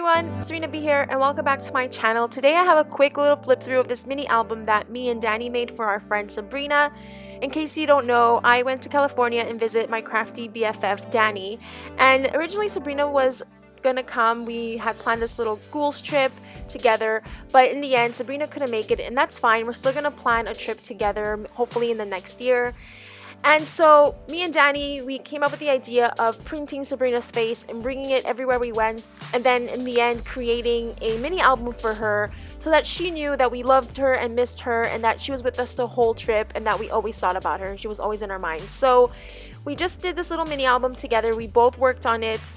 everyone, Serena B here, and welcome back to my channel. Today I have a quick little flip through of this mini album that me and Danny made for our friend Sabrina. In case you don't know, I went to California and visit my crafty BFF Danny, and originally Sabrina was gonna come. We had planned this little Ghouls trip together, but in the end Sabrina couldn't make it, and that's fine. We're still gonna plan a trip together, hopefully in the next year. And so me and Danny, we came up with the idea of printing Sabrina's face and bringing it everywhere we went, and then in the end creating a mini album for her so that she knew that we loved her and missed her and that she was with us the whole trip and that we always thought about her and she was always in our minds. So we just did this little mini album together. We both worked on it,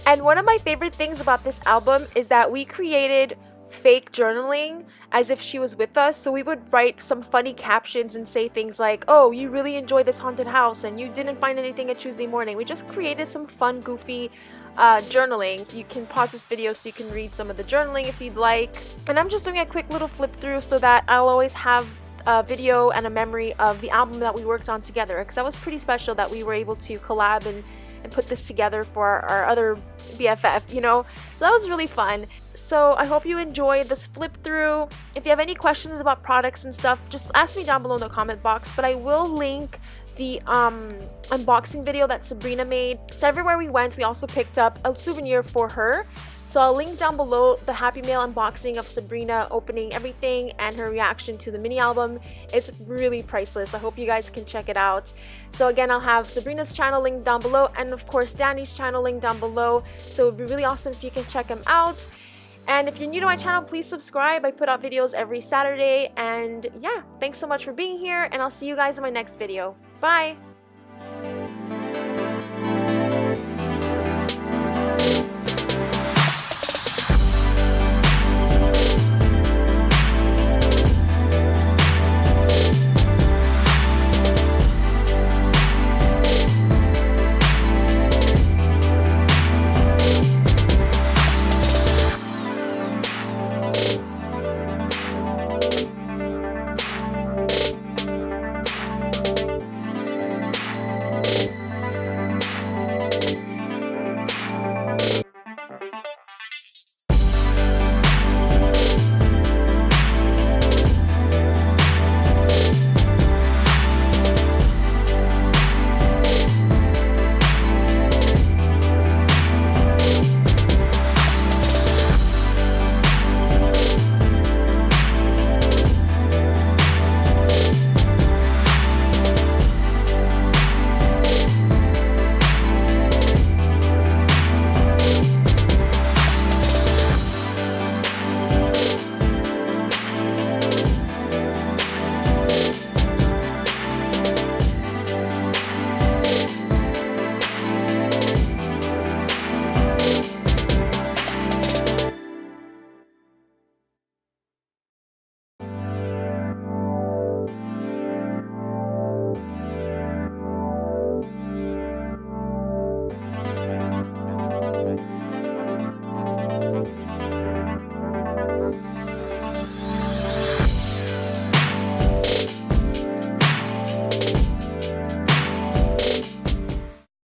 and one of my favorite things about this album is that we created fake journaling as if she was with us. So we would write some funny captions and say things like, oh, you really enjoyed this haunted house and you didn't find anything at Tuesday morning. We just created some fun, goofy journaling. So you can pause this video so you can read some of the journaling if you'd like. And I'm just doing a quick little flip through so that I'll always have a video and a memory of the album that we worked on together, because that was pretty special that we were able to collab and put this together for our other BFF, you know. So that was really fun. So I hope you enjoyed this flip through. If you have any questions about products and stuff, just ask me down below in the comment box, but I will link the unboxing video that Sabrina made. So everywhere we went, we also picked up a souvenir for her. So I'll link down below the Happy Mail unboxing of Sabrina opening everything and her reaction to the mini album. It's really priceless. I hope you guys can check it out. So again, I'll have Sabrina's channel linked down below, and of course Danny's channel linked down below. So it'd be really awesome if you can check them out. And if you're new to my channel, please subscribe. I put out videos every Saturday. And yeah, thanks so much for being here, and I'll see you guys in my next video. Bye!